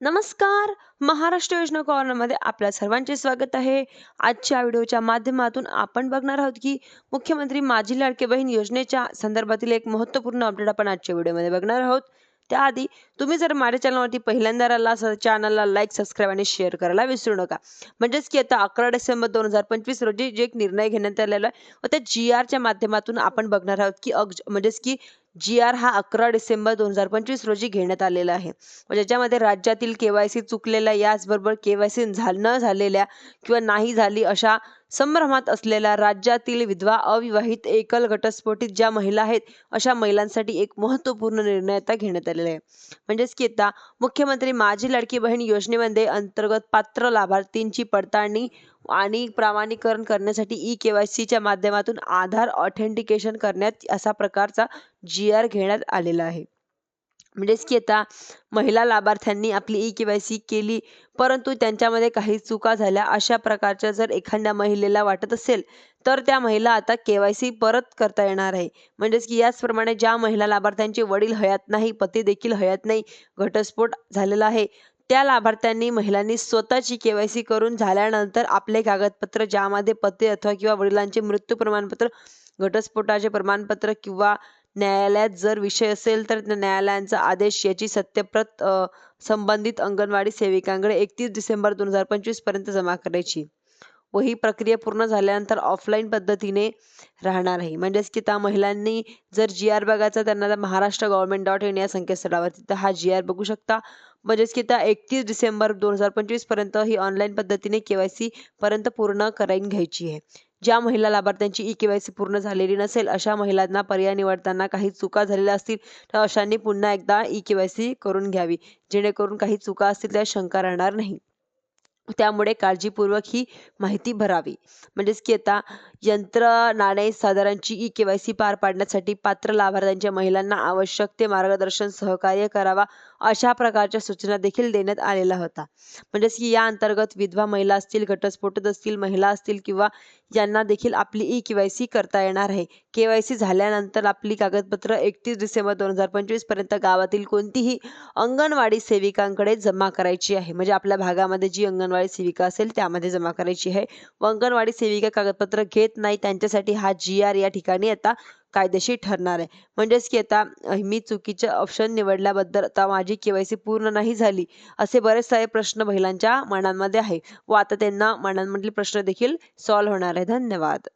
नमस्कार. महाराष्ट्र योजना कॉर्नरमध्ये आपल्या सर्वांचे स्वागत आहे. आजच्या व्हिडिओच्या माध्यमातून आपण बघणार आहोत की मुख्यमंत्री माझी लाडकी बहीण योजनेच्या संदर्भातील एक महत्त्वपूर्ण अपडेट आपण आजच्या व्हिडिओमध्ये बघणार आहोत. त्याआधी तुम्ही जर माझ्या चॅनलवरती पहिल्यांदा आला असाल चॅनलला लाईक, सबस्क्राईब आणि शेअर करायला विसरू नका. म्हणजेच की आता 11 डिसेंबर 2025 रोजी जे एक निर्णय घेण्यात आलेला आहे व त्या जी-आरच्या माध्यमातून आपण बघणार आहोत की म्हणजेच की जी-आर हा 11 डिसेंबर 2025 रोजी घेण्यात आलेला आहे. ज्याच्यामध्ये राज्यातील के-वाय-सी चुकलेल्या याचबरोबर के-वाय-सी न झालेल्या किंवा नाही झाली अशा संभ्रमात असलेल्या राज्यातील विधवा, अविवाहित, एकल घटस्फोटित ज्या महिला आहेत अशा महिलांसाठी एक महत्त्वपूर्ण निर्णय आता घेण्यात आलेला आहे. म्हणजेच की आता मुख्यमंत्री माझी लाडकी बहीण योजनेमध्ये अंतर्गत पात्र लाभार्थींची पडताळणी आणि प्रमाणीकरण करण्यासाठी ई-के-वाय-सीच्या माध्यमातून आधार ऑथेंटिकेशन करण्यात असा प्रकारचा जी-आर घेण्यात आलेला आहे. म्हणजेच की आता महिला लाभार्थ्यांनी आपली ई-के-वाय-सी केली परंतु त्यांच्यामध्ये काही चुका झाल्या अशा प्रकारच्या जर एखाद्या महिलेला वाटत असेल तर त्या महिला आता के-वाय-सी परत करता येणार आहे. म्हणजेच की याचप्रमाणे ज्या महिला लाभार्थ्यांचे वडील हयात नाही, पती देखील हयात नाही, घटस्फोट झालेला आहे, त्या लाभार्थ्यांनी महिलांनी स्वतःची के-वाय-सी करून झाल्यानंतर आपले कागदपत्र ज्यामध्ये पती अथवा किंवा वडिलांचे मृत्यू प्रमाणपत्र, घटस्फोटाचे प्रमाणपत्र किंवा न्यायालयात जर विषय असेल तर त्या न्यायालयांचा आदेश याची सत्यप्रत संबंधित अंगणवाडी सेविकांकडे 31 डिसेंबर 2025 पर्यंत जमा करायची व ही प्रक्रिया पूर्ण झाल्यानंतर ऑफलाईन पद्धतीने राहणार आहे. म्हणजेच की त्या महिलांनी जर जी-आर बघायचा त्यांना महाराष्ट्र गव्हर्नमेंट.in या संकेतस्थळावरती तर हा जी-आर बघू शकता. म्हणजेच की त्या 31 डिसेंबर 2025 पर्यंत ही ऑनलाईन पद्धतीने के-वाय-सी पर्यंत पूर्ण करायला घ्यायची आहे. ज्या महिला लाभार्थ्यांची ई-के-वाय-सी पूर्ण झालेली नसेल अशा महिलांना पर्याय निवडताना काही चुका झालेल्या असतील तर अशांनी पुन्हा एकदा ई-के-वाय-सी करून घ्यावी, जेणेकरून काही चुका असतील त्या शंका राहणार नाही. त्यामुळे काळजीपूर्वक ही माहिती भरावी. म्हणजेच की आता यंत्रणाने साधारणची ई-के-वाय-सी पार पाडण्यासाठी पात्र लाभार्थ्यांच्या महिलांना आवश्यक ते मार्गदर्शन सहकार्य करावा अशा प्रकारच्या सूचना देखील देण्यात आलेल्या होता. म्हणजेच की या अंतर्गत विधवा महिला असतील, घटस्फोटित असतील महिला असतील किंवा यांना देखील आपली ई-के-वाय-सी करता येणार आहे. के-वाय-सी झाल्यानंतर आपली कागदपत्र 31 डिसेंबर 2025 पर्यंत गावातील कोणतीही अंगणवाडी सेविकांकडे जमा करायची आहे. म्हणजे आपल्या भागामध्ये जी अंगणवाडी सेविका असेल त्यामध्ये जमा करायची आहे व अंगणवाडी सेविका कागदपत्र घेत नाही त्यांच्यासाठी हा जी-आर या ठिकाणी आता कायदेशीर ठरणार आहे. म्हणजेच की आता मी चुकीचे ऑप्शन निवडल्याबद्दल आता माझी के-वाय-सी पूर्ण नाही झाली असे बरेच सारे प्रश्न महिलांच्या मनांमध्ये आहे व आता त्यांना मनांमधील प्रश्न देखील सॉल्व्ह होणार आहे. धन्यवाद.